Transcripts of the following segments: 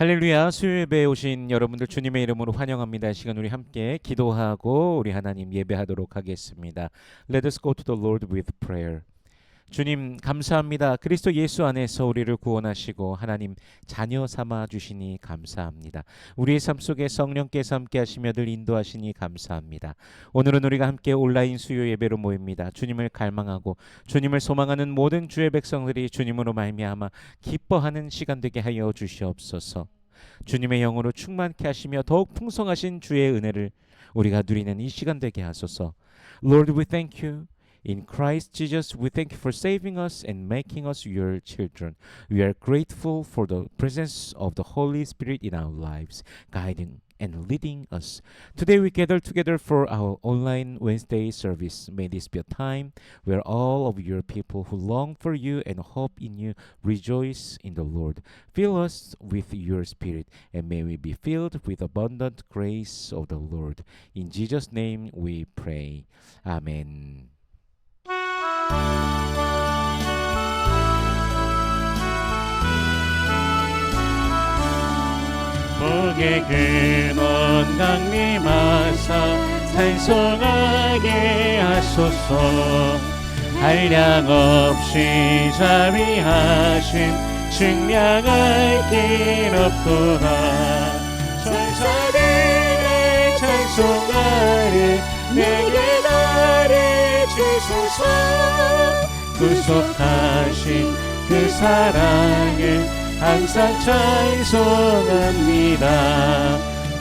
할렐루야. 수요 예배에 오신 여러분들 주님의 이름으로 환영합니다. 이 시간 우리 함께 기도하고 우리 하나님 예배하도록 하겠습니다. Let us go to the Lord with prayer. 주님 감사합니다. 그리스도 예수 안에서 우리를 구원하시고 하나님 자녀 삼아 주시니 감사합니다. 우리의 삶 속에 성령께서 함께 하시며 늘 인도하시니 감사합니다. 오늘은 우리가 함께 온라인 수요 예배로 모입니다. 주님을 갈망하고 주님을 소망하는 모든 주의 백성들이 주님으로 말미암아 기뻐하는 시간 되게 하여 주시옵소서. 주님의 영으로 충만케 하시며 더욱 풍성하신 주의 은혜를 우리가 누리는 이 시간 되게 하소서. Lord, we thank you. In Christ Jesus, we thank you for saving us and making us your children. We are grateful for the presence of the Holy Spirit in our lives, guiding and leading us. Today we gather together for our online Wednesday service. May this be a time where all of your people who long for you and hope in you rejoice in the Lord. Fill us with your Spirit, and may we be filled with abundant grace of the Lord. In Jesus' name we pray. Amen. 복의 근원 강림하사 찬송하게 하소서. 한량없이 자비하심 측량할 길 없도다. 천사들의 찬송하리 내게 나를 주소서. 구속하신 그 사랑을 항상 찬송합니다.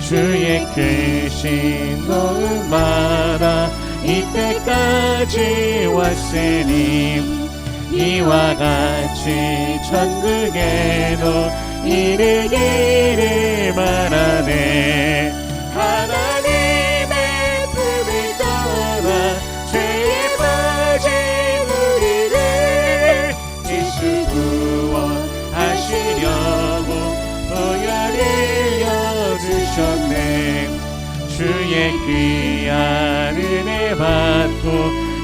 주의 크신 노음마다 이때까지 왔으니 이와 같이 천국에도 이르기를 바라네. 하나님의 품을 떠나 죄에 빠진 우리를 지수 구원하시려고 보혈을 흘려주셨네. 주의 귀한 은혜 받고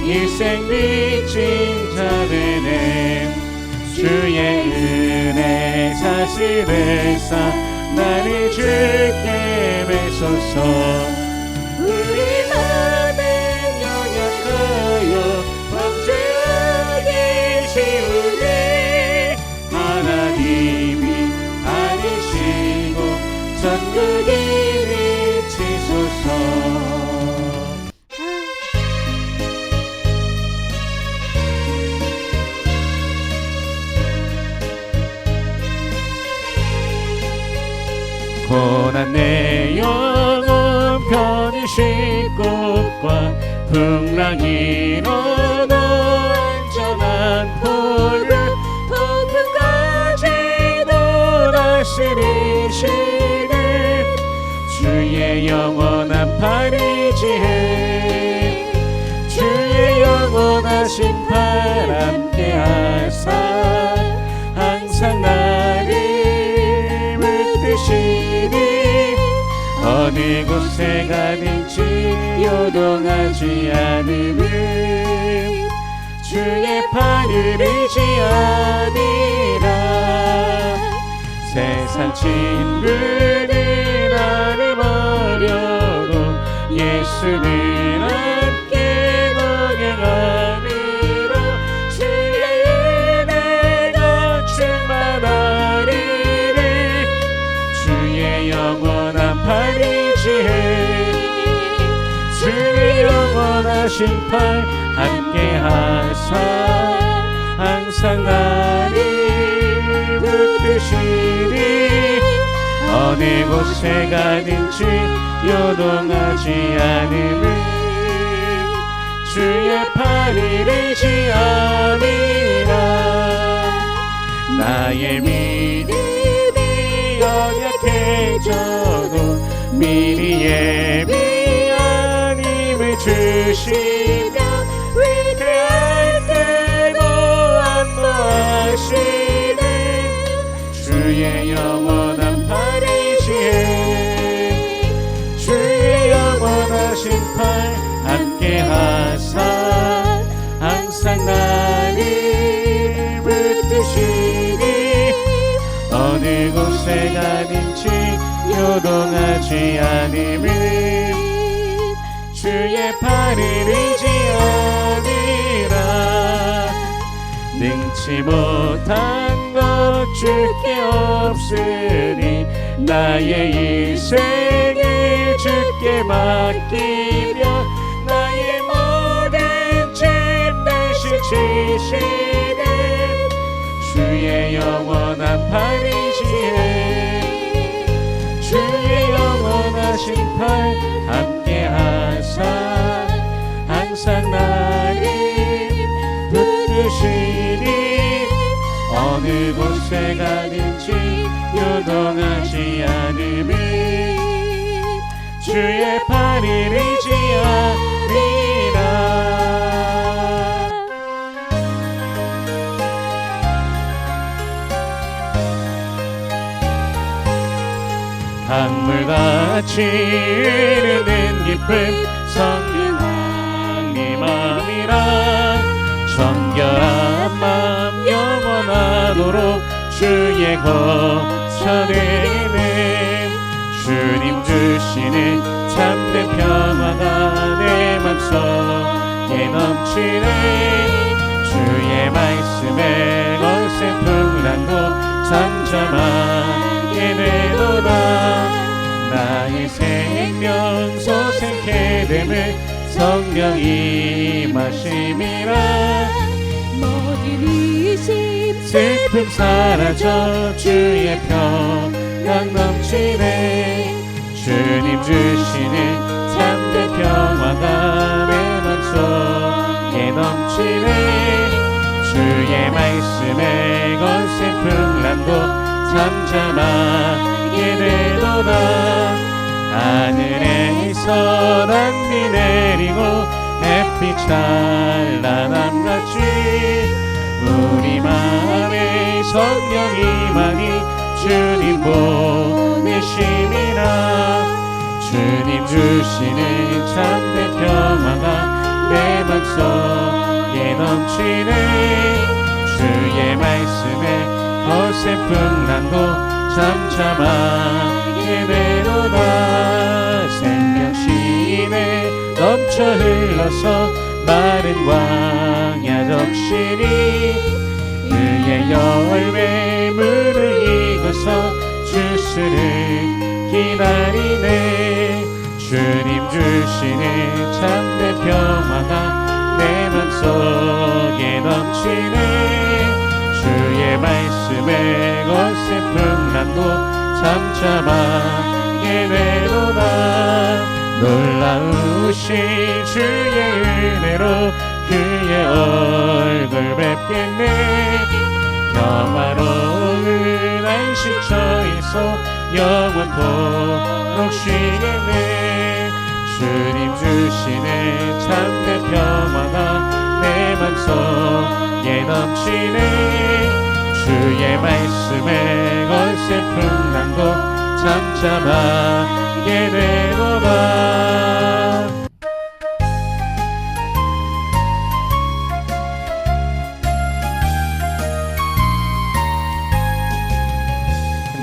일생 빚진 자들은 주의 은혜 사실을 쌓 나를 주께 매소서. 우리 맘은 연약하여 범죄하기 쉬우니 하나님이 아니시고 전국이 미치소서. 고난 내 영혼 편히 쉴 곳과 풍랑이 일어나 안전한 포를 폭풍까지도 다스리시는 주의 영원한 팔이지혜. 주의 영원하신 팔 함께 하사 항상 나를 붙드시니 어느 곳에 가든지 요동하지 않음은 주의 팔을 의지하니라. 세상 친구는 나를 버려도 예수는 함께 동행하리라. 주의 은혜가 충만하리니 주의 영원한 팔이지혜. 주의 영원하신 팔 함께 하사 항상 나를 붙드시니 어느 곳에 가든지 요동하지 않음은 주의 팔을 의지함이라. 나의 믿음이 연약해져도 미리 예비한 힘을 주시며 위대할 때도 안보하시는 주의 영원한 팔이지혜. 주의 영원하신 팔 함께 하사 항상 나를 붙드시니 어느 곳 곳에 가든지 요동하지 않음은 주의 팔을 의지하리라. 능치 못한 것 주께 없으니 나의 인생을 주께 맡기며 나의 모든 짐 대신 지시는 주의 영원한 팔이지에 주의 영원하신 팔 함께하사 항상 나를 붙드시니 어느 곳에 가든지 요동하지 않음은 주의 팔을 의지하리라. 강물같이 흐르는 깊은 성령님 마음이라 정결한 마음 영원하도록 주의 거처되는 주님 주시는 참된 평화가 내 맘속에 넘치는 주의 말씀에 거센 풍랑도 잠잠하게 되도다. 나의 생명 소생케 됨을 성령이 마심이라. 모든 의심 슬픔 사라져 주의 평강 넘치네. 주님 주시는 참된 평화가 내 맘속에 넘치네. 주의 말씀에 거센 풍랑도 잠잠하게 되도다. 하늘에서 낭비 내리고 햇빛 찬란함같이 우리 마음에 성령이만이 주님 보내심이라. 주님 주시는 참된 평화가 내 맘속에 넘치네. 주의 말씀에 거센 풍랑도 잠잠하게 되도다. 생명신에 넘쳐 흘러서 마른 광야 적시니 그의 열매 물을 익어서 주스를 기다리네. 주님 주시는 참된 평화가 내 맘속에 넘치네. 주의 말씀에 거센 풍랑도 잠잠하게 되도다. 놀라우신 주의 은혜로 그의 얼굴 뵙겠네. 평화로운 안식처에서 영원토록 쉬겠네. 주님 주시는 참된 평화가 내 맘속에 넘치네. 주의 말씀에 거센 풍랑도 잠잠하게 되도다.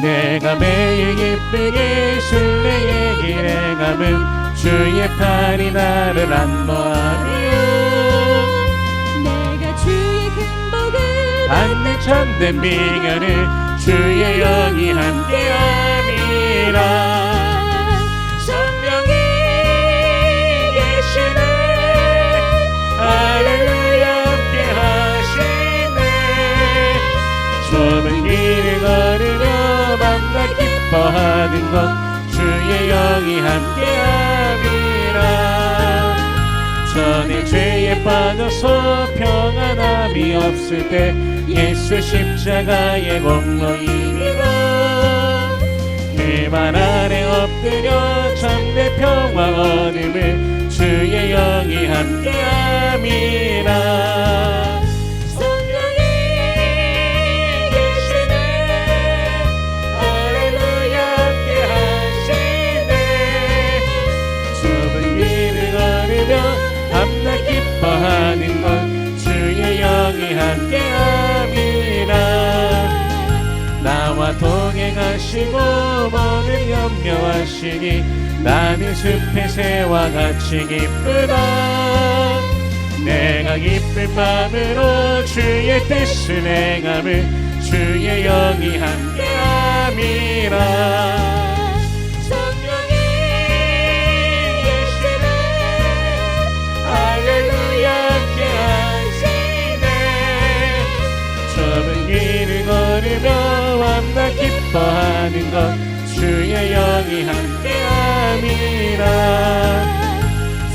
내가 매일 기쁘게 순례의 길에 가면 주의 팔이 나를 안보하며 내가 주의 큰 복을 받는 참된 비결을 주의 영이 함께함이라. 성령이 계시네. 할렐루야 함께하시네. 좁은 길을 걸으며 밤낮 기뻐하는 것 주의 영이 함께함이라. 전에 죄에 빠져서 평안함이 없을 때 예수 십자가의 공로이니라. 그만 아래 엎드려 참된 평화 얻음을 주의 영이 함께함이라. 성령이 계시네. 할렐루야 함께하시네. 좁은 길을 걸으며 밤낮 기뻐하는 것 주의 영이 함께함이라. 나와 동행하 아시고 모든 염려하시니 나는 숲의 새와 같이 기쁘다. 내가 기쁜 마음으로 주의 뜻을 행함을 주의 영이 함께함이라. 성령이 예수를 할렐루야 함께하시네. 좁은 길을 걸으며 밤낮 기뻐하는 것 주의 영이 함께함이라.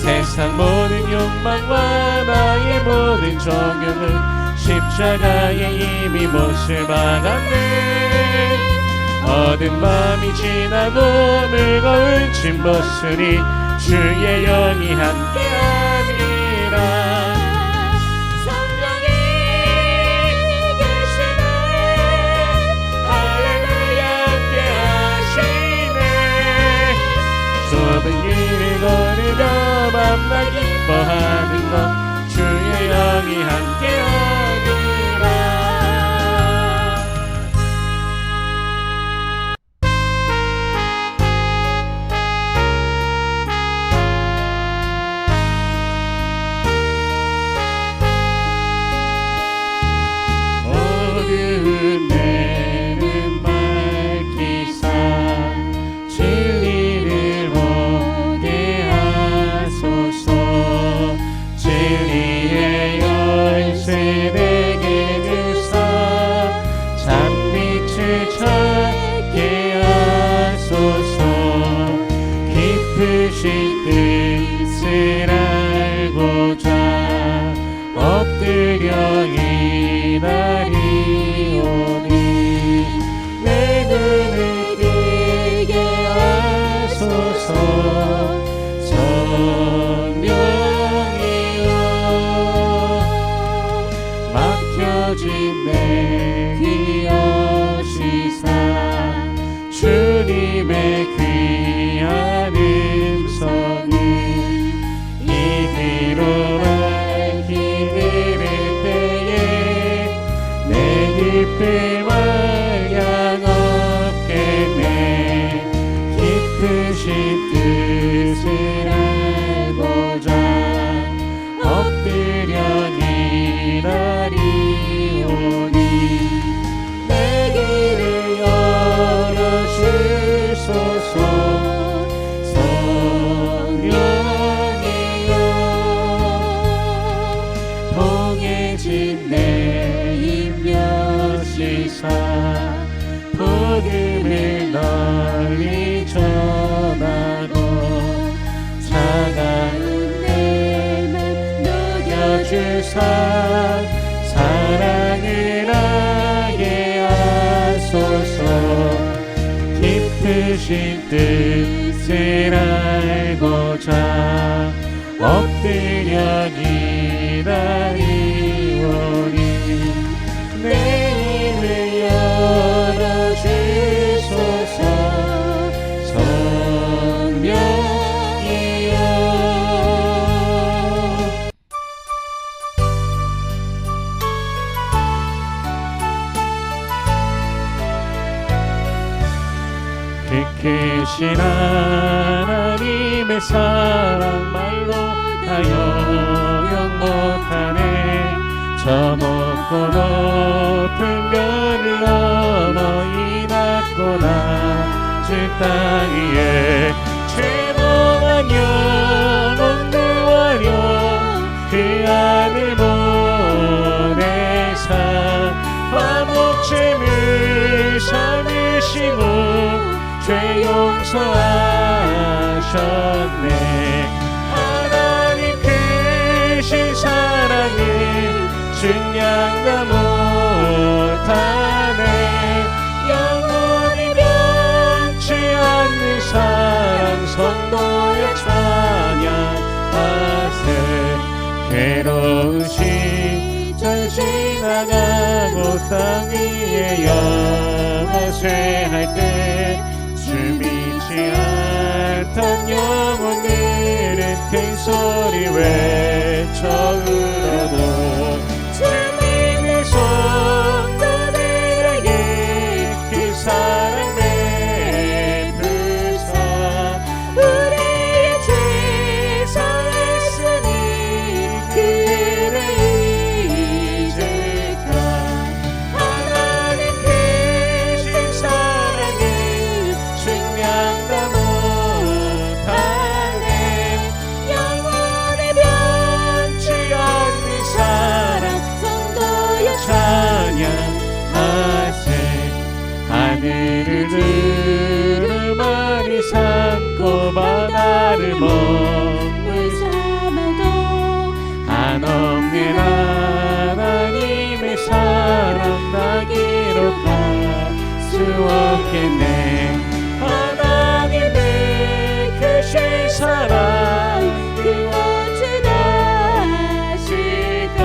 세상 모든 욕망과 나의 모든 정욕은 십자가에 이미 못을 박았네. 얻은 마음이 지나고 무거운 짐 벗으니 주의 영이 함께함이라. 성령이 계시네 할렐루야 함께하시네. 좁은 길을 걸으며 밤낮 기뻐하는 것 주의 영이 함께하니라. 어두운 내는 밝히사 진리를 보게 하소서. 진리의 열쇠 내게 주사 참빛을 찾게 하소서. 깊으신 뜻을 알고자 엎드려 기다리오니 내 눈을 뜨게 하소서. 성령이여 막혀진 내 귀 여시사 주님의 귀한 음성을 이리로 밝히 들을 때에 내 기쁨 말량 없겠네. 깊으신 뜻을 알고자 엎드려 기다리오니 내 길을 열어주소서. 성령이여 봉해진 내 입 여시사 복음을 널리 전하고 차가운 내맘 녹여주사 사랑을 하게 하소서. 깊으신 뜻을 알고자 엎드려 기다리오니 내 입을 열어주소서. 성령이여 그 크신 하나님의 사랑 말로 다 영영 못하네. 저 높고 높은 별을 넘어 이 낮고 낮은 땅 위에 죄송한 영혼 구하려 그 아들 보내사 화목제물 삼으시고 죄 용서하셨네. 하나님 크신 사랑을 증량다 못하네. 영원히 변치 않는 사랑 성도여 찬양하세. 괴로운 시절 지나가고 땅 위에 영화쇠할 때 주 믿지 않던 영혼들은 큰 소리 외쳐 울어도 주 믿는 성도들에게 그 사랑 있겠네. 하나님의 크신 사랑 그 어찌다 아실까.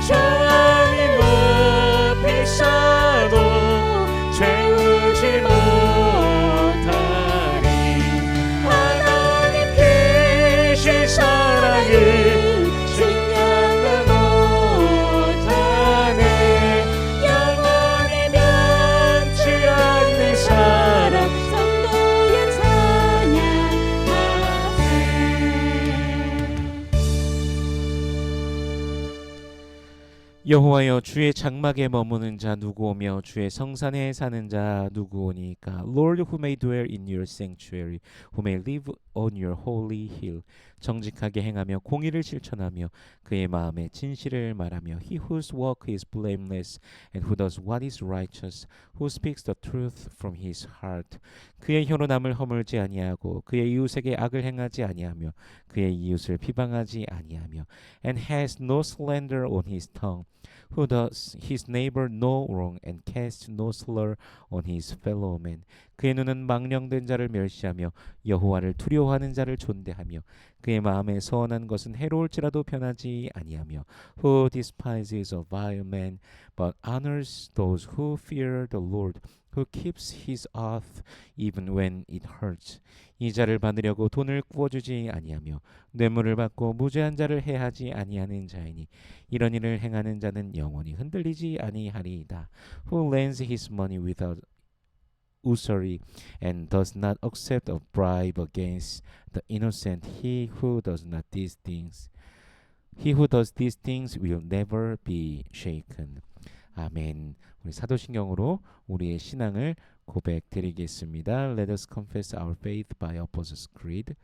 저항이 높이 쌓아도 채우지 못하리. 하나님 크신 사랑을 증량도 못하네. 영원히 변치 않는 사랑 성도의 찬양하세. 여호와여, 주의 장막에 머무는 자 누구 오며 주의 성산에 사는 자 누구 오니까. Lord, who may dwell in your sanctuary, who may live on your holy hill. 정직하게 행하며 공의를 실천하며 그의 마음에 진실을 말하며. He whose walk is blameless and who does what is righteous, who speaks the truth from his heart. 그의 혀로 남을 허물지 아니하고 그의 이웃에게 악을 행하지 아니하며 그의 이웃을 비방하지 아니하며. And has no slander on his tongue, who does his neighbor no wrong and casts no slur on his fellow man. 그의 눈은 망령된 자를 멸시하며 여호와를 두려워하는 자를 존대하며 그의 마음에 서원한 것은 해로울지라도 변하지 아니하며. Who despises a vile man but honors those who fear the Lord, who keeps his oath even when it hurts. 이자를 받으려고 돈을 구워주지 아니하며 뇌물을 받고 무죄한 자를 해하지 아니하는 자이니 이런 일을 행하는 자는 영원히 흔들리지 아니하리이다. Who lends his money without usury and does not accept a bribe against the innocent. He who does these things will never be shaken. 아멘. 우리 사도신경으로 우리의 신앙을 고백드리겠습니다. Let us confess our faith by Apostles' Creed.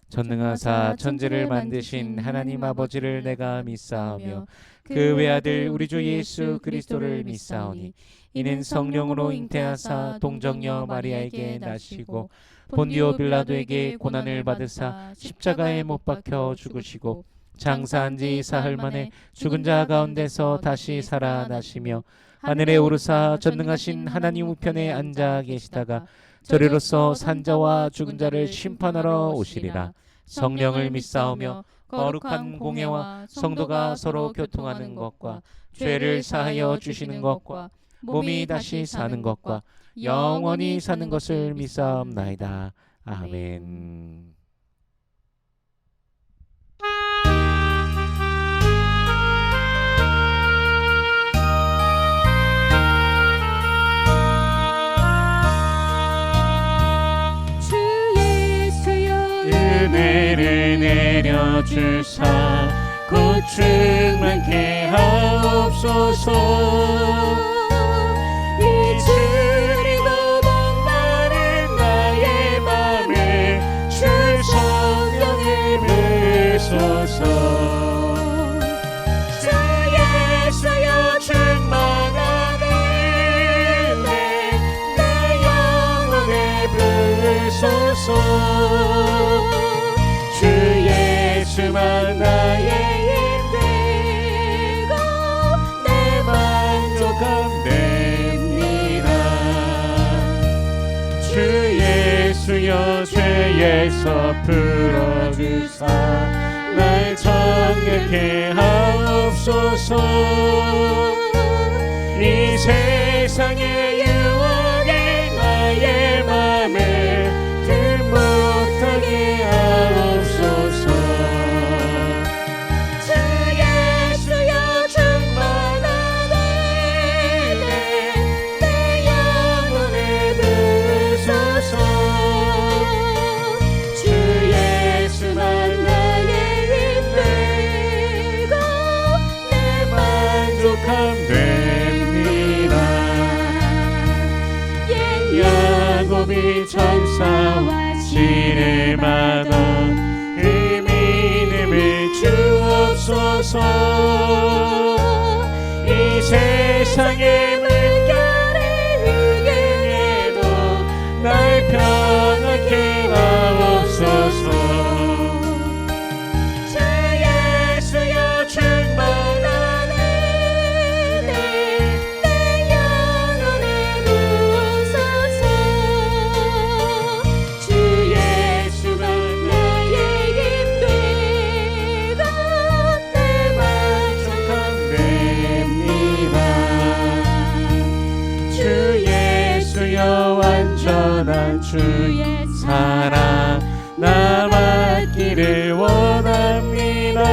전능하사 천지를 만드신 하나님 아버지를 내가 믿사오며 그 외아들 우리 주 예수 그리스도를 믿사오니 이는 성령으로 잉태하사 동정녀 마리아에게 나시고 본디오 빌라도에게 고난을 받으사 십자가에 못 박혀 죽으시고 장사한 지 사흘 만에 죽은 자 가운데서 다시 살아나시며 하늘에 오르사 전능하신 하나님 우편에 앉아 계시다가 저리로서 산자와 죽은 자를 심판하러 오시리라. 성령을 믿사오며 거룩한 공예와 성도가 서로 교통하는 것과 죄를 사하여 주시는 것과 몸이 다시 사는 것과 영원히 사는 것을 믿사옵나이다. 아멘. 은혜를 내려주사 곧 충만케 하옵소서. 이슬이고 목마른 나의 맘에 주 성령을 부소서. 주 예수여 충만한 은혜 내 영혼에 부소서. 주 예수만 나의 힘되고 내 만족함 됩니다. 주 예수여 죄에서 풀어주사 날 정결케 하옵소서. 이 세상의 유혹에 나의 맘에 들 못하게 하옵소서. 주 예수여 충만한 은혜 내 영혼에 부소서. 주 예수만 나의 힘되고 내 만족함 됩니다. 야곱이 천사와 지를 받아 그 믿음을 주옵소서. 이 세상의 물결에 흥해도 날 편하게 하옵소서. 주 예수여 충만한 은혜 내 영혼에 부소서. 주의 사랑 남았기를 원합니다.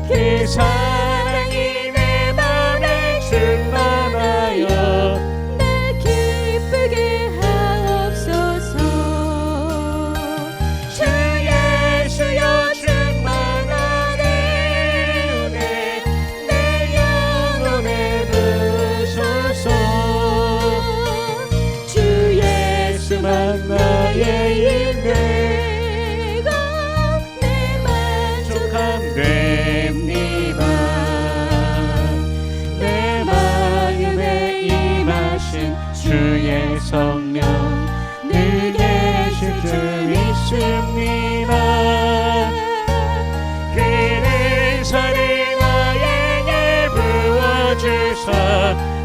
그 사랑이 내 맘에 충만하여 날 기쁘게 하옵소서. 주 예수여 충만한 은혜 내 영혼에 부소서. 주 예수만 나의 인내가 내 만족함 됩니다. 내 마음에 임하신 주의 성령 늘 계실 줄 믿습니다. 그는 선을 나에게 부어주사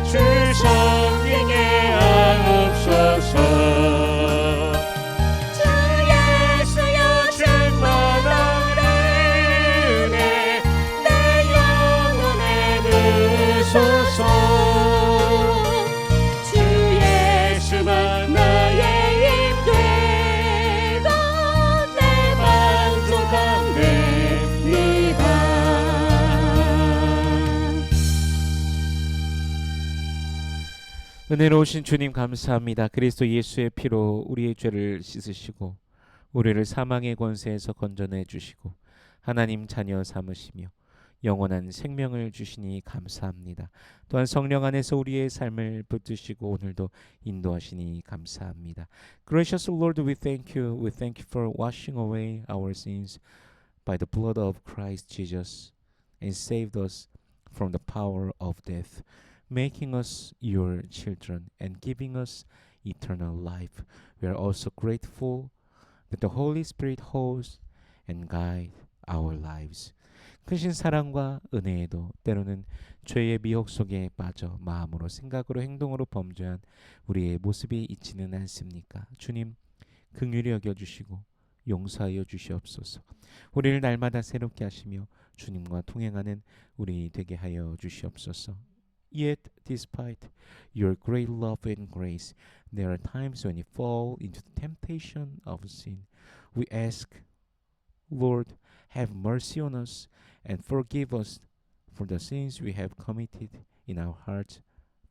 주 섬기게 하옵소서. 주 예수여 충만한 은혜 내 영혼에 부소서. 주 예수만 나의 힘되고 내 만족함 됩니다. 은혜로우신 주님 감사합니다. 그리스도 예수의 피로 우리의 죄를 씻으시고 우리를 사망의 권세에서 건져내 주시고 하나님 자녀 삼으시며 영원한 생명을 주시니 감사합니다. 또한 성령 안에서 우리의 삶을 붙드시고 오늘도 인도하시니 감사합니다. Gracious Lord, we thank you. We thank you for washing away our sins by the blood of Christ Jesus and saved us from the power of death, making us your children and giving us eternal life. We are also grateful that the Holy Spirit holds and guides our lives. 크신 사랑과 은혜에도 때로는 죄의 미혹 속에 빠져 마음으로 생각으로 행동으로 범죄한 우리의 모습이 있지는 않습니까? 주님 긍휼히 여겨주시고 용서하여 주시옵소서. 우리를 날마다 새롭게 하시며 주님과 동행하는 우리 되게 하여 주시옵소서. Yet, despite your great love and grace, there are times when we fall into the temptation of sin. We ask, Lord, have mercy on us and forgive us for the sins we have committed in our hearts,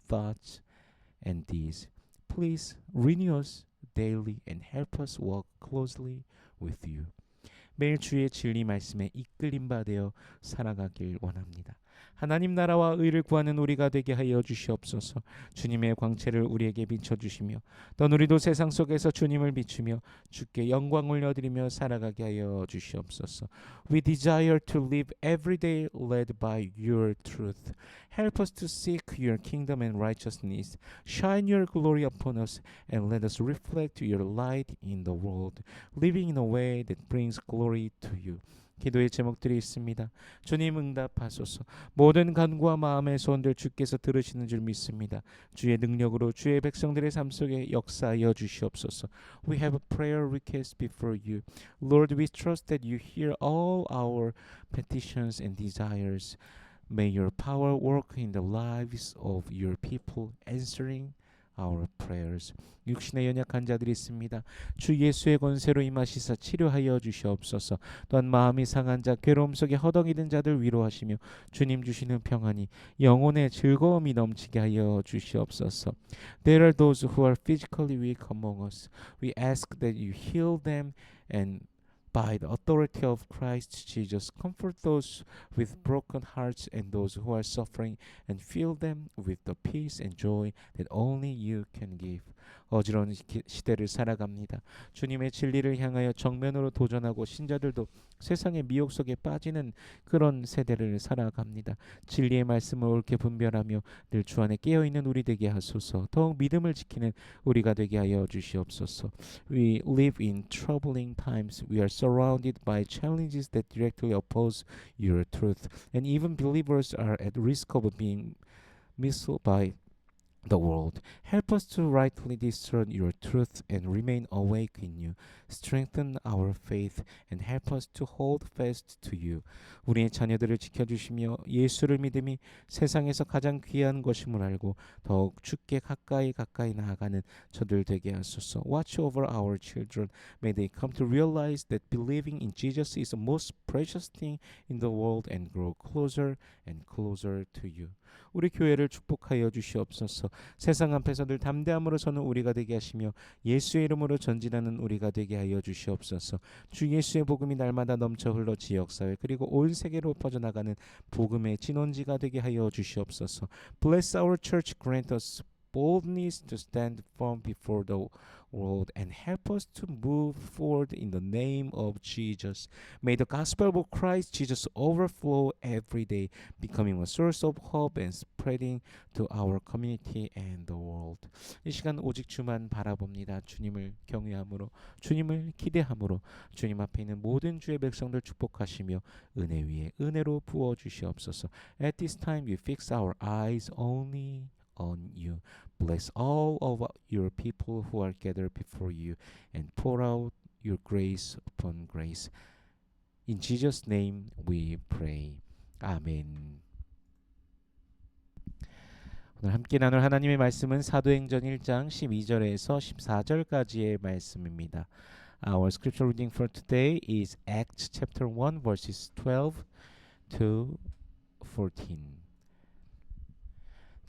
thoughts, and deeds. Please renew us daily and help us walk closely with you. 매일 주의 진리 말씀에 이끌림 받아 살아가길 원합니다. 하나님 나라와 의를 구하는 우리가 되게 하여 주시옵소서. 주님의 광채를 우리에게 비춰주시며 또 우리도 세상 속에서 주님을 비추며 주께 영광 올려드리며 살아가게 하여 주시옵소서. We desire to live every day led by your truth. Help us to seek your kingdom and righteousness. Shine your glory upon us and let us reflect your light in the world, living in a way that brings glory to you. 기도의 제목들이 있습니다. 주님 응답하소서. 모든 간구와 마음의 소원들 주께서 들으시는 줄 믿습니다. 주의 능력으로 주의 백성들의 삶 속에 역사하여 주시옵소서. We have a prayer request before you. Lord, we trust that you hear all our petitions and desires. May your power work in the lives of your people, answering our prayers. 육신의 연약한 자들이 있습니다. 주 예수의 권세로 임하시사 치료하여 주시옵소서. 또한 마음이 상한 자, 괴로움 속에 허덕이 든 자들 위로하시며 주님 주시는 평안이 영혼의 즐거움이 넘치게 하여 주시옵소서. There are those who are physically weak among us. We ask that you heal them and by the authority of Christ Jesus, comfort those with broken hearts and those who are suffering and fill them with the peace and joy that only you can give. 어지러운 시대를 살아갑니다. 주님의 진리를 향하여 정면으로 도전하고 신자들도 세상의 미혹 속에 빠지는 그런 세대를 살아갑니다. 진리의 말씀을 옳게 분별하며 늘 주 안에 깨어있는 우리 되게 하소서. 더욱 믿음을 지키는 우리가 되게 하여 주시옵소서. We live in troubling times. We are surrounded by challenges that directly oppose your truth. And even believers are at risk of being misled by the world. Help us to rightly discern your truth and remain awake in you. Strengthen our faith and help us to hold fast to you. 우리의 자녀들을 지켜주시며 예수를 믿음이 세상에서 가장 귀한 것임을 알고 더욱 주께 가까이 나아가는 저들 되게 하소서. Watch over our children. May they come to realize that believing in Jesus is the most precious thing in the world and grow closer and closer to you. 우리 교회를 축복하여 주시옵소서. 세상 앞에서 늘 담대함으로 서는 우리가 되게 하시며 예수의 이름으로 전진하는 우리가 되게 하여 주시옵소서. 주 예수의 복음이 날마다 넘쳐 흘러 지역사회 그리고 온 세계로 퍼져나가는 복음의 진원지가 되게 하여 주시옵소서. Bless our church, grant us boldness to stand firm before the world and help us to move forward in the name of Jesus. May the gospel of Christ Jesus overflow every day, becoming a source of hope and spreading to our community and the world. 이 시간 오직 주만 바라봅니다. 주님을 경외함으로, 주님을 기대함으로, 주님 앞에 있는 모든 주의 백성들 축복하시며 은혜 위에 은혜로 부어 주시옵소서. At this time we fix our eyes only on you. Bless all of your people who are gathered before you and pour out your grace upon grace. In Jesus' name we pray. 아멘. 오늘 함께 나눌 하나님의 말씀은 사도행전 1장 12절에서 14절까지의 말씀입니다. Our scripture reading for today is Acts chapter 1 verses 12 to 14.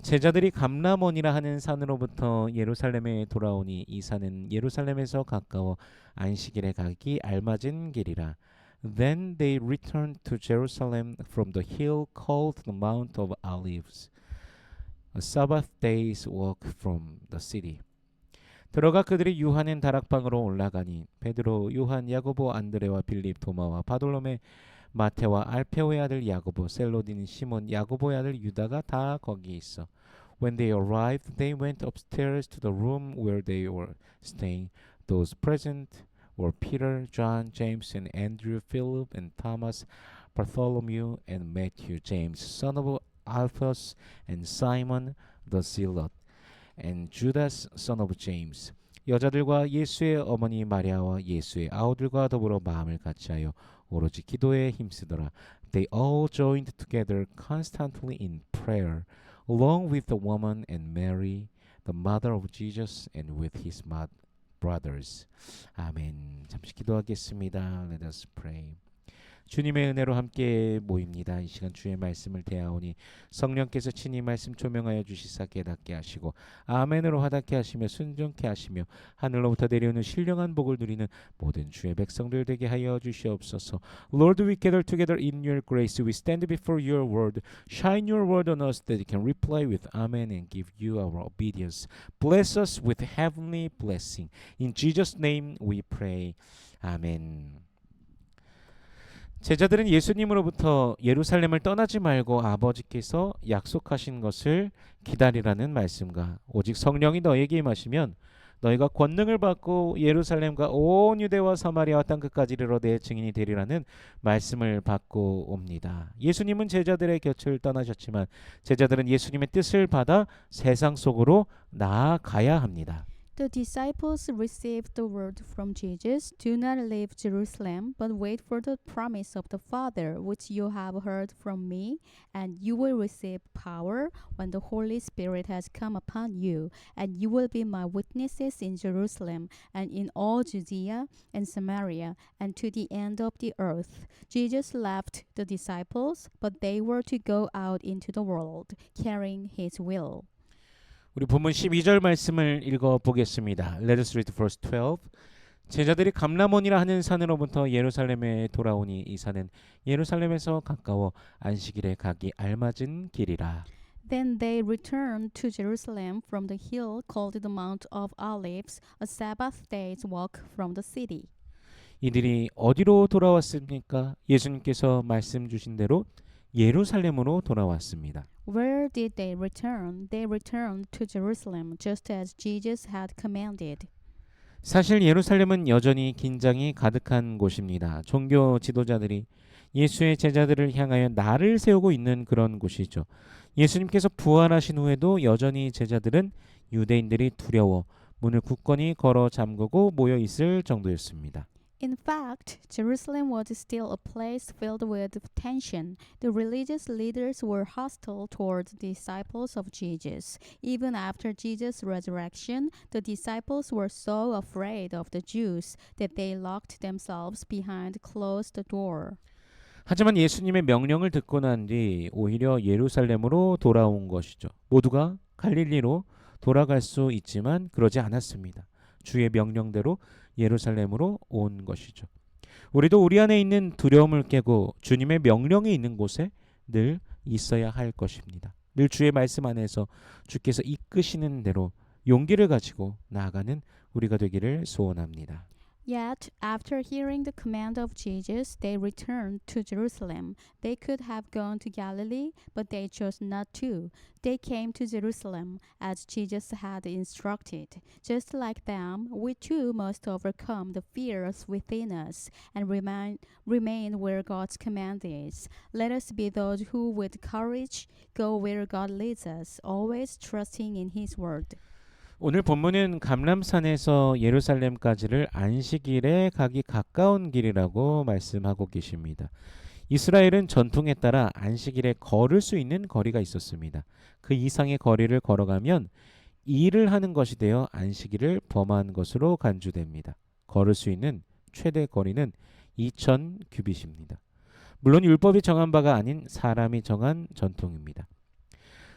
제자들이 감람원이라 하는 산으로부터 예루살렘에 돌아오니 이 산은 예루살렘에서 가까워 안식일에 가기 알맞은 길이라. Then they returned to Jerusalem from the hill called the Mount of Olives, a Sabbath day's walk from the city. 들어가 그들이 유하는 다락방으로 올라가니 베드로, 요한, 야고보, 안드레와 빌립, 도마와 바돌로메, 마테와 알페오의 아들 야고보, 셀로딘, 시몬, 야고보의 아들 유다가 다 거기 있어. When they arrived, they went upstairs to the room where they were staying. Those present were Peter, John, James, and Andrew, Philip, and Thomas, Bartholomew, and Matthew, James, son of Alphaeus, and Simon the Zealot, and Judas, son of James. 여자들과 예수의 어머니 마리아와 예수의 아우들과 더불어 마음을 같이하여 오로지 기도에 힘쓰더라. They all joined together constantly in prayer, along with the woman and Mary, the mother of Jesus, and with his brothers. 아멘. 잠시 기도하겠습니다. Let us pray. 주님의 은혜로 함께 모입니다. 이 시간 주의 말씀을 대하오니 성령께서 친히 말씀 조명하여 주시사 깨닫게 하시고 아멘으로 화답게 하시며 순종케 하시며 하늘로부터 내려오는 신령한 복을 누리는 모든 주의 백성들 되게 하여 주시옵소서. Lord, we gather together in your grace. We stand before your word. Shine your word on us that it can reply with amen and give you our obedience. Bless us with heavenly blessing. In Jesus' name we pray. 아멘. 제자들은 예수님으로부터 예루살렘을 떠나지 말고 아버지께서 약속하신 것을 기다리라는 말씀과 오직 성령이 너에게 임하시면 너희가 권능을 받고 예루살렘과 온 유대와 사마리아와 땅 끝까지 이르러 내 증인이 되리라는 말씀을 받고 옵니다. 예수님은 제자들의 곁을 떠나셨지만 제자들은 예수님의 뜻을 받아 세상 속으로 나아가야 합니다. The disciples received the word from Jesus, "Do not leave Jerusalem, but wait for the promise of the Father, which you have heard from me, and you will receive power when the Holy Spirit has come upon you, and you will be my witnesses in Jerusalem, and in all Judea and Samaria, and to the end of the earth." Jesus left the disciples, but they were to go out into the world, carrying his will. 우리 본문 12절 말씀을 읽어보겠습니다. Let us read verse 12. 제자들이 감람원이라 하는 산으로부터 예루살렘에 돌아오니 이 산은 예루살렘에서 가까워 안식일에 가기 알맞은 길이라. Then they returned to Jerusalem from the hill called the Mount of Olives, a Sabbath day's walk from the city. 이들이 어디로 돌아왔습니까? 예수님께서 말씀 주신 대로 예루살렘으로 돌아왔습니다. Where did they return? They returned to Jerusalem, just as Jesus had commanded. 사실 예루살렘은 여전히 긴장이 가득한 곳입니다. 종교 지도자들이 예수의 제자들을 향하여 날을 세우고 있는 그런 곳이죠. 예수님께서 부활하신 후에도 여전히 제자들은 유대인들이 두려워 문을 굳건히 걸어 잠그고 모여 있을 정도였습니다. In fact, Jerusalem was still a place filled with tension. The religious leaders were hostile toward the disciples of Jesus. Even after Jesus' resurrection, the disciples were so afraid of the Jews that they locked themselves behind closed door. 하지만 예수님의 명령을 듣고 난 뒤 오히려 예루살렘으로 돌아온 것이죠. 모두가 갈릴리로 돌아갈 수 있지만 그러지 않았습니다. 주의 명령대로 예루살렘으로 온 것이죠. 우리도 우리 안에 있는 두려움을 깨고 주님의 명령이 있는 곳에 늘 있어야 할 것입니다. 늘 주의 말씀 안에서 주께서 이끄시는 대로 용기를 가지고 나아가는 우리가 되기를 소원합니다. Yet, after hearing the command of Jesus, they returned to Jerusalem. They could have gone to Galilee, but they chose not to. They came to Jerusalem as Jesus had instructed. Just like them, we too must overcome the fears within us and remain where God's command is. Let us be those who, with courage, go where God leads us, always trusting in His word. 오늘 본문은 감람산에서 예루살렘까지를 안식일에 가기 가까운 길이라고 말씀하고 계십니다. 이스라엘은 전통에 따라 안식일에 걸을 수 있는 거리가 있었습니다. 그 이상의 거리를 걸어가면 일을 하는 것이 되어 안식일을 범한 것으로 간주됩니다. 걸을 수 있는 최대 거리는 2000 규빗입니다. 물론 율법이 정한 바가 아닌 사람이 정한 전통입니다.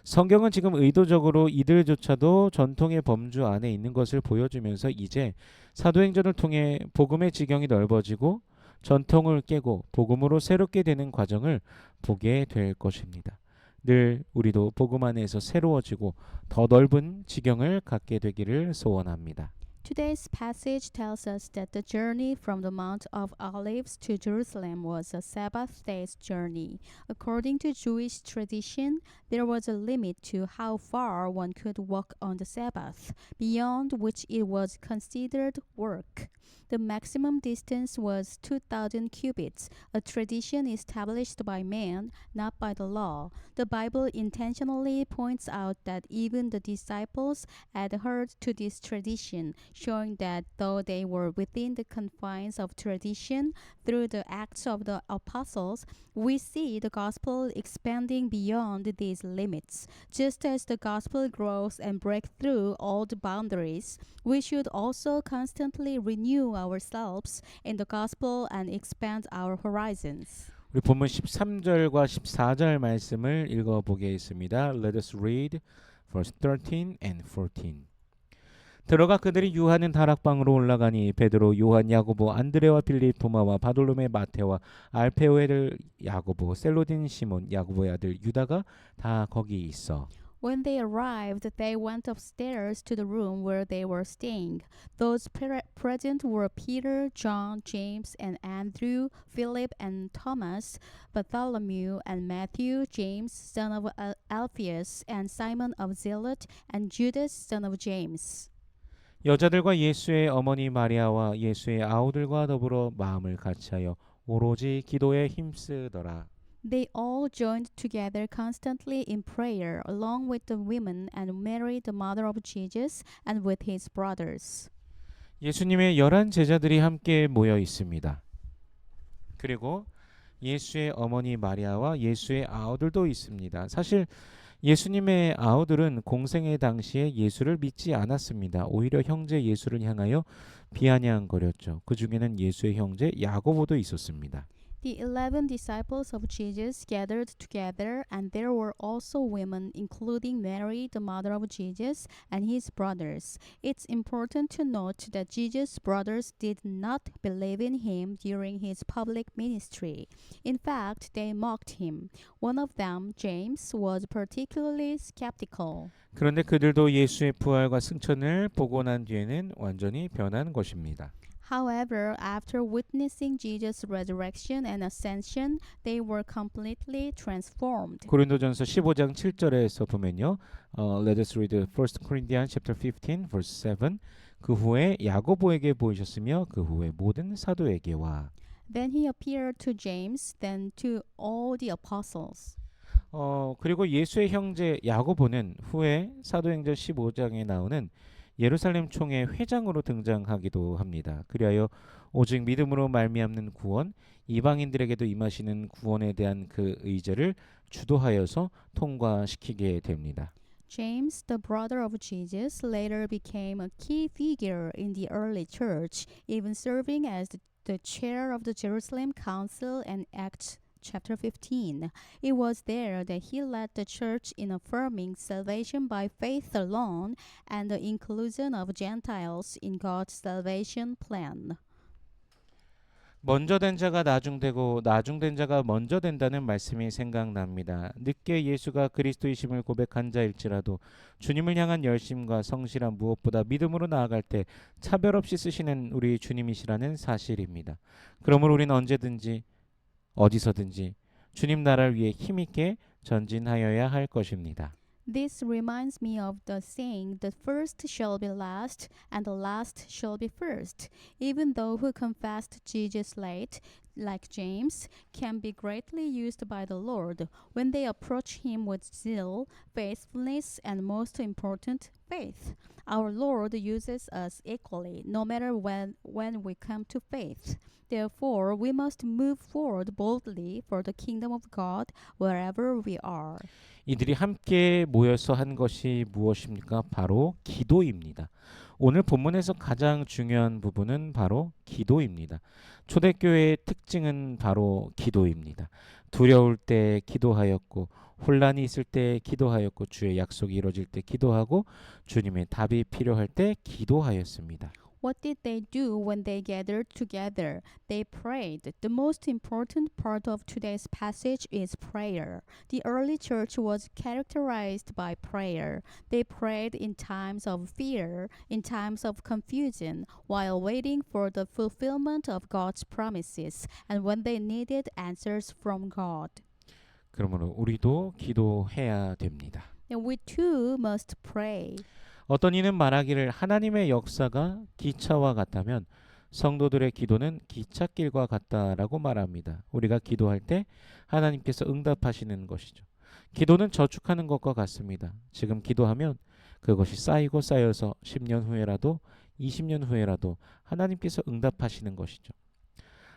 성경은 지금 의도적으로 이들조차도 전통의 범주 안에 있는 것을 보여주면서 이제 사도행전을 통해 복음의 지경이 넓어지고 전통을 깨고 복음으로 새롭게 되는 과정을 보게 될 것입니다. 늘 우리도 복음 안에서 새로워지고 더 넓은 지경을 갖게 되기를 소원합니다. Today's passage tells us that the journey from the Mount of Olives to Jerusalem was a Sabbath day's journey. According to Jewish tradition, there was a limit to how far one could walk on the Sabbath, beyond which it was considered work. The maximum distance was 2,000 cubits, a tradition established by man, not by the law. The Bible intentionally points out that even the disciples adhered to this tradition, showing that though they were within the confines of tradition through the acts of the apostles, we see the gospel expanding beyond these limits. Just as the gospel grows and breaks through all the boundaries, we should also constantly renew ourselves in the gospel and expand our horizons. 우리 본문 13절과 14절 말씀을 읽어보겠습니다. Let us read verse 13 and 14. 들어가 그들이 유하는 다락방으로 올라가니 베드로, 요한, 야고보, 안드레와 빌립, 도마와 바돌로메, 마테와 알페오의 아들 야고보, 셀로딘 시몬, 야고보의 아들 유다가 다 거기 있어. When they arrived, they went upstairs to the room where they were staying. Those present were Peter, John, James, and Andrew, Philip and Thomas, Bartholomew and Matthew, James, son of Alphaeus, and Simon of Zealot, and Judas, son of James. 여자들과 예수의 어머니 마리아와 예수의 아우들과 더불어 마음을 같이하여 오로지 기도에 힘쓰더라. They all joined together constantly in prayer, along with the women and Mary, the mother of Jesus, and with his brothers. 예수님의 11 제자들이 함께 모여 있습니다. 그리고 예수의 어머니 마리아와 예수의 아우들도 있습니다. 사실 예수님의 아우들은 공생의 당시에 예수를 믿지 않았습니다. 오히려 형제 예수를 향하여 비아냥거렸죠. 그 중에는 예수의 형제 야고보도 있었습니다. The 11 disciples of Jesus gathered together, and there were also women, including Mary, the mother of Jesus, and his brothers. It's important to note that Jesus' brothers did not believe in him during his public ministry. In fact, they mocked him. One of them, James, was particularly skeptical. 그런데 그들도 예수의 부활과 승천을 보고 난 뒤에는 완전히 변한 것입니다. However, after witnessing Jesus' resurrection and ascension, they were completely transformed. 고린도전서 15장 7절에서 보면요. Let us read 1 Corinthians chapter 15 verse 7. 그 후에 야고보에게 보이셨으며 그 후에 모든 사도에게와 Then he appeared to James, then to all the apostles. 그리고 예수의 형제 야고보는 후에 사도행전 15장에 나오는 예루살렘 총회 회장으로 등장하기도 합니다. 그리하여 오직 믿음으로 말미암는 구원, 이방인들에게도 임하시는 구원에 대한 그 의제를 주도하여서 통과시키게 됩니다. James, the brother of Jesus, later became a key figure in the early church, even serving as the chair of the Jerusalem Council in Acts chapter 15. It was there that he led the church in affirming salvation by faith alone and the inclusion of Gentiles in God's salvation plan. 먼저 된 자가 나중되고 나중된 자가 먼저 된다는 말씀이 생각납니다. 늦게 예수가 그리스도이심을 고백한 자일지라도 주님을 향한 열심과 성실한 무엇보다 믿음으로 나아갈 때 차별 없이 쓰시는 우리 주님이시라는 사실입니다. 그러므로 우리는 언제든지 어디서든지 주님 나라를 위해 힘있게 전진하여야 할 것입니다. This reminds me of the saying, the first shall be last, and the last shall be first. Even those who confessed Jesus late, like James, can be greatly used by the Lord when they approach Him with zeal, faithfulness, and most important, faith. Our Lord uses us equally, no matter when we come to faith. Therefore, we must move forward boldly for the kingdom of God wherever we are. 이들이 함께 모여서 한 것이 무엇입니까? 바로 기도입니다. 오늘 본문에서 가장 중요한 부분은 바로 기도입니다. 초대교회의 특징은 바로 기도입니다. 두려울 때 기도하였고 혼란이 있을 때 기도하였고 주의 약속이 이루어질 때 기도하고 주님의 답이 필요할 때 기도하였습니다. What did they do when they gathered together? They prayed. The most important part of today's passage is prayer. The early church was characterized by prayer. They prayed in times of fear, in times of confusion, while waiting for the fulfillment of God's promises, and when they needed answers from God. 그러므로 우리도 기도해야 됩니다. And we too must pray. 어떤 이는 말하기를 하나님의 역사가 기차와 같다면 성도들의 기도는 기찻길과 같다라고 말합니다. 우리가 기도할 때 하나님께서 응답하시는 것이죠. 기도는 저축하는 것과 같습니다. 지금 기도하면 그것이 쌓이고 쌓여서 10년 후에라도 20년 후에라도 하나님께서 응답하시는 것이죠.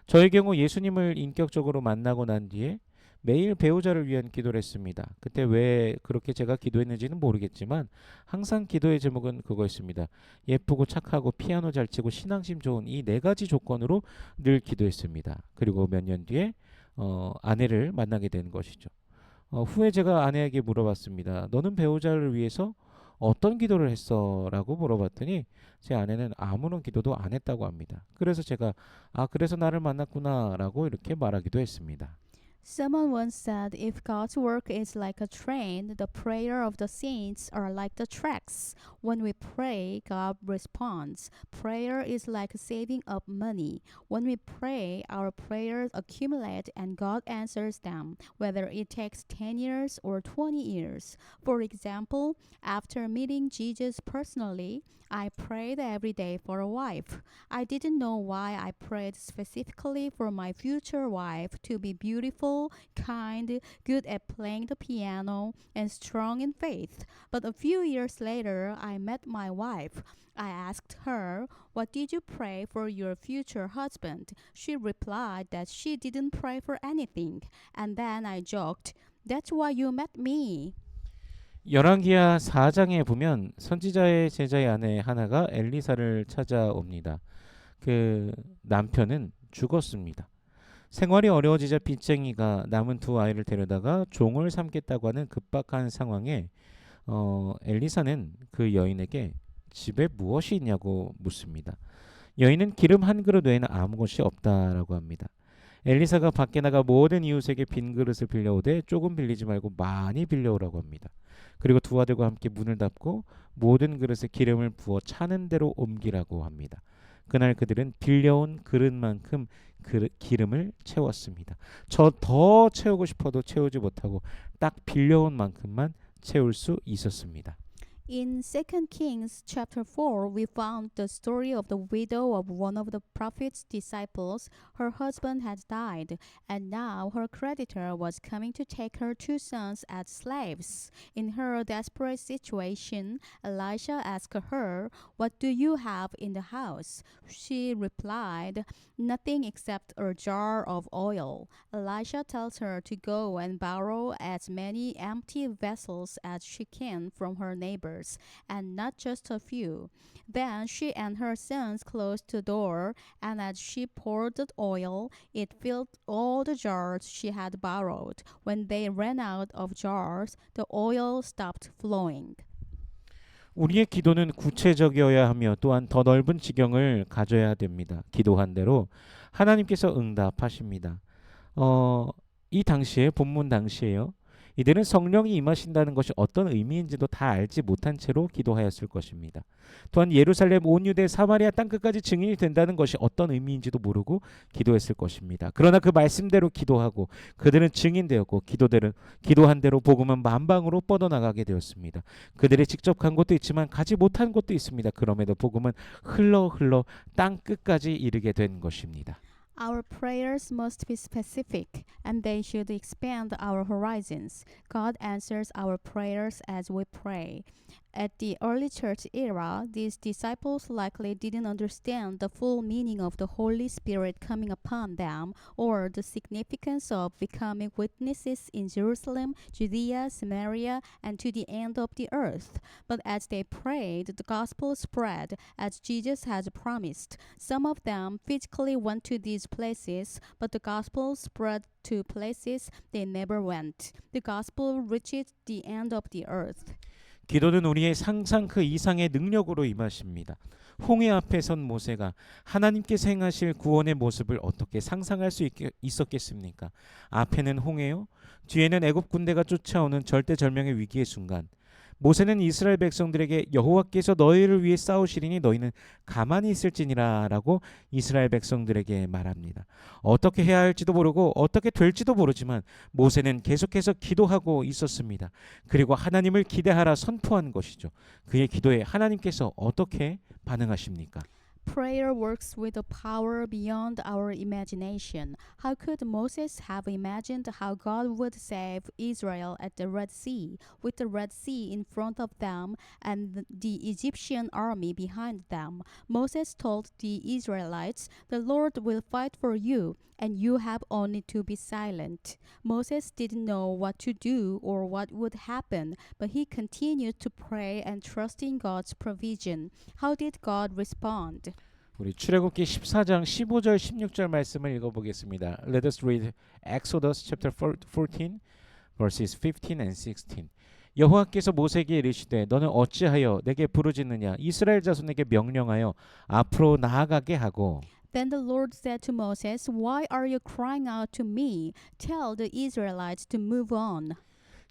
저의 경우 예수님을 인격적으로 만나고 난 뒤에 매일 배우자를 위한 기도를 했습니다. 그때 왜 그렇게 제가 기도했는지는 모르겠지만 항상 기도의 제목은 그거였습니다. 예쁘고 착하고 피아노 잘 치고 신앙심 좋은 이 네 가지 조건으로 늘 기도했습니다. 그리고 몇 년 뒤에 아내를 만나게 된 것이죠. 후에 제가 아내에게 물어봤습니다. 너는 배우자를 위해서 어떤 기도를 했어? 라고 물어봤더니 제 아내는 아무런 기도도 안 했다고 합니다. 그래서 제가 그래서 나를 만났구나 라고 이렇게 말하기도 했습니다. Someone once said, if God's work is like a train, the prayer of the saints are like the tracks. When we pray, God responds. Prayer is like saving up money. When we pray, our prayers accumulate and God answers them, whether it takes 10 years or 20 years. For example, after meeting Jesus personally, I prayed every day for a wife. I didn't know why I prayed specifically for my future wife to be beautiful, kind, good at playing the piano, and strong in faith. But a few years later, I met my wife. I asked her, what did you pray for your future husband? She replied that she didn't pray for anything. And then I joked, that's why you met me. 열왕기하 4장에 보면 선지자의 제자의 아내 하나가 엘리사를 찾아옵니다. 그 남편은 죽었습니다. 생활이 어려워지자 빚쟁이가 남은 두 아이를 데려다가 종을 삼겠다고 하는 급박한 상황에 엘리사는 그 여인에게 집에 무엇이 있냐고 묻습니다. 여인은 기름 한 그릇 외에는 아무것이 없다라고 합니다. 엘리사가 밖에 나가 모든 이웃에게 빈 그릇을 빌려오되 조금 빌리지 말고 많이 빌려오라고 합니다. 그리고 두 아들과 함께 문을 닫고 모든 그릇에 기름을 부어 차는 대로 옮기라고 합니다. 그날 그들은 빌려온 그릇만큼 기름을 채웠습니다. 저 더 채우고 싶어도 채우지 못하고 딱 빌려온 만큼만 채울 수 있었습니다. In 2 Kings chapter 4, we found the story of the widow of one of the prophet's disciples. Her husband had died, and now her creditor was coming to take her two sons as slaves. In her desperate situation, Elisha asked her, "What do you have in the house?" She replied, "Nothing except a jar of oil." Elisha tells her to go and borrow as many empty vessels as she can from her neighbors, and not just a few. Then she and her sons closed the door, and as she poured the oil, it filled all the jars she had borrowed. When they ran out of jars, the oil stopped flowing. 우리의 기도는 구체적이어야 하며 또한 더 넓은 지경을 가져야 됩니다. 기도한 대로 하나님께서 응답하십니다. 이 당시에 본문 당시에요. 이들은 성령이 임하신다는 것이 어떤 의미인지도 다 알지 못한 채로 기도하였을 것입니다. 또한 예루살렘 온 유대 사마리아 땅끝까지 증인이 된다는 것이 어떤 의미인지도 모르고 기도했을 것입니다. 그러나 그 말씀대로 기도하고 그들은 증인되었고 기도한 대로 복음은 만방으로 뻗어나가게 되었습니다. 그들이 직접 간 곳도 있지만 가지 못한 곳도 있습니다. 그럼에도 복음은 흘러 땅끝까지 이르게 된 것입니다. Our prayers must be specific, and they should expand our horizons. God answers our prayers as we pray. At the early church era, these disciples likely didn't understand the full meaning of the Holy Spirit coming upon them or the significance of becoming witnesses in Jerusalem, Judea, Samaria, and to the end of the earth. But as they prayed, the gospel spread as Jesus has promised. Some of them physically went to these places, but the gospel spread to places they never went. The gospel reached the end of the earth. 기도는 우리의 상상 그 이상의 능력으로 임하십니다. 홍해 앞에 선 모세가 하나님께서 행하실 구원의 모습을 어떻게 상상할 수 있었겠습니까? 앞에는 홍해요, 뒤에는 애굽 군대가 쫓아오는 절대절명의 위기의 순간. 모세는 이스라엘 백성들에게 여호와께서 너희를 위해 싸우시리니 너희는 가만히 있을지니라 라고 이스라엘 백성들에게 말합니다. 어떻게 해야 할지도 모르고 어떻게 될지도 모르지만 모세는 계속해서 기도하고 있었습니다. 그리고 하나님을 기대하라 선포한 것이죠. 그의 기도에 하나님께서 어떻게 반응하십니까? Prayer works with a power beyond our imagination. How could Moses have imagined how God would save Israel at the Red Sea, with the Red Sea in front of them and the Egyptian army behind them? Moses told the Israelites, "The Lord will fight for you, and you have only to be silent." Moses didn't know what to do or what would happen, but he continued to pray and trust in God's provision. How did God respond? 우리 출애굽기 14장 15절 16절 말씀을 읽어보겠습니다. Let us read Exodus chapter 14 verses 15 and 16. 여호와께서 모세에게 이르시되 너는 어찌하여 내게 부르짖느냐 이스라엘 자손에게 명령하여 앞으로 나아가게 하고 Then the Lord said to Moses, "Why are you crying out to me? Tell the Israelites to move on."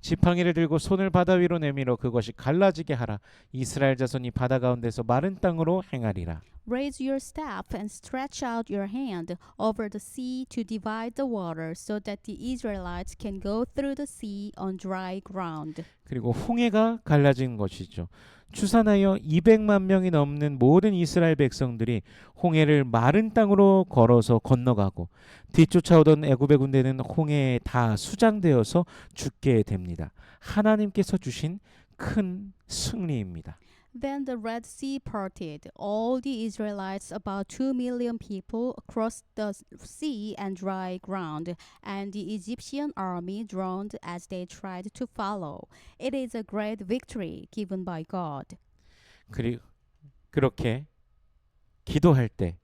지팡이를 들고 손을 바다 위로 내밀어 그것이 갈라지게 하라. 이스라엘 자손이 바다 가운데서 마른 땅으로 행하리라. Raise your staff and stretch out your hand over the sea to divide the water so that the Israelites can go through the sea on dry ground. 그리고 홍해가 갈라진 것이죠. 추산하여 200만 명이 넘는 모든 이스라엘 백성들이 홍해를 마른 땅으로 걸어서 건너가고 뒤쫓아오던 애굽의 군대는 홍해에 다 수장되어서 죽게 됩니다. 하나님께서 주신 큰 승리입니다. Then the Red Sea parted. All the Israelites, about 2 million people, crossed the sea and dry ground, and the Egyptian army drowned as they tried to follow. It is a great victory given by God. 그렇게 기도할 때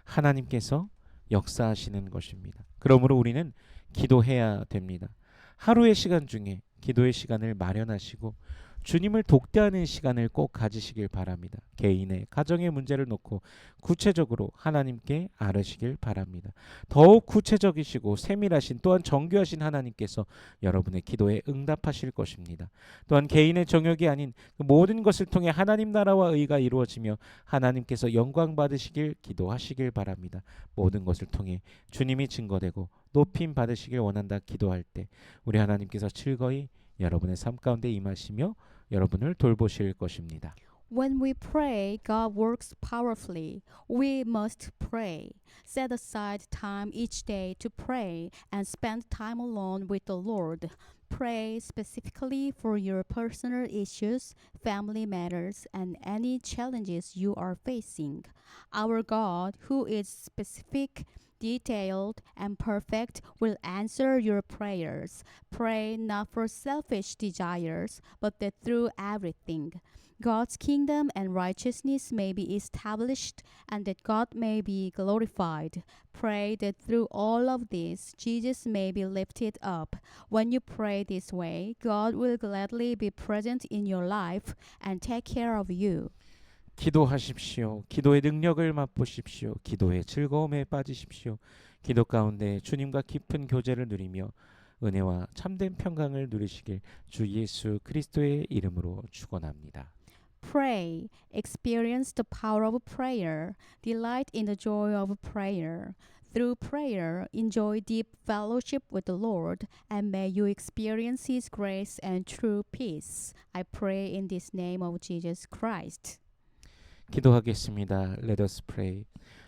하나님께서 역사하시는 것입니다. 그러므로 우리는 기도해야 됩니다. 하루의 시간 중에 기도의 시간을 마련하시고 주님을 독대하는 시간을 꼭 가지시길 바랍니다. 개인의 가정의 문제를 놓고 구체적으로 하나님께 아뢰시길 바랍니다. 더욱 구체적이시고 세밀하신 또한 정교하신 하나님께서 여러분의 기도에 응답하실 것입니다. 또한 개인의 정욕이 아닌 모든 것을 통해 하나님 나라와 의가 이루어지며 하나님께서 영광 받으시길 기도하시길 바랍니다. 모든 것을 통해 주님이 증거되고 높임 받으시길 원한다 기도할 때 우리 하나님께서 즐거이 여러분의 삶 가운데 임하시며 여러분을 돌보실 것입니다. When we pray, God works powerfully. We must pray. Set aside time each day to pray and spend time alone with the Lord. Pray specifically for your personal issues, family matters, and any challenges you are facing. Our God, who is specific, detailed, and perfect, will answer your prayers. Pray not for selfish desires, but that through everything, God's kingdom and righteousness may be established and that God may be glorified. Pray that through all of this, Jesus may be lifted up. When you pray this way, God will gladly be present in your life and take care of you. 기도하십시오. 기도의 능력을 맛보십시오. 기도의 즐거움에 빠지십시오. 기도 가운데 주님과 깊은 교제를 누리며 은혜와 참된 평강을 누리시길 주 예수 그리스도의 이름으로 축원합니다. Pray, experience the power of prayer, delight in the joy of prayer. Through prayer, enjoy deep fellowship with the Lord, and may you experience His grace and true peace. I pray in this name of Jesus Christ. 기도하겠습니다. Let us pray.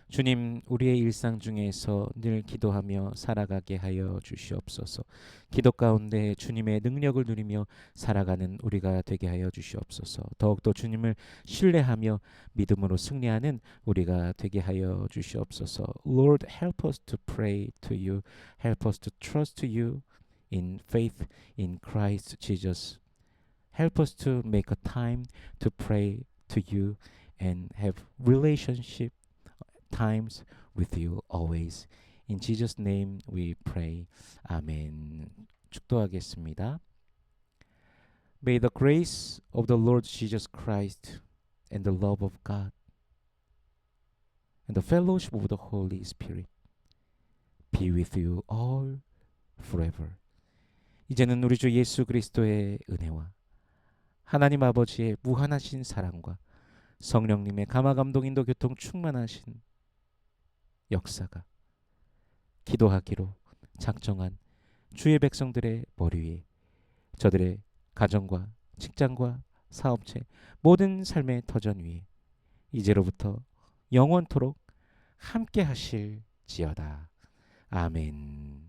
주님, 우리의 일상 중에서 늘 기도하며 살아가게 하여 주시옵소서. 기도 가운데 주님의 능력을 누리며 살아가는 우리가 되게 하여 주시옵소서. 더욱더 주님을 신뢰하며 믿음으로 승리하는 우리가 되게 하여 주시옵소서. Lord, help us to pray to you. Help us to trust you in faith in Christ Jesus. Help us to make a time to pray to you and have relationship times with you always. In Jesus' name we pray. Amen. 축도하겠습니다. May the grace of the Lord Jesus Christ and the love of God and the fellowship of the Holy Spirit be with you all forever. 이제는 우리 주 예수 그리스도의 은혜와 하나님 아버지의 무한하신 사랑과 성령님의 감화 감동 인도 교통 충만하신 역사가 기도하기로 작정한 주의 백성들의 머리 위에 저들의 가정과 직장과 사업체 모든 삶의 터전 위에 이제로부터 영원토록 함께 하실지어다. 아멘.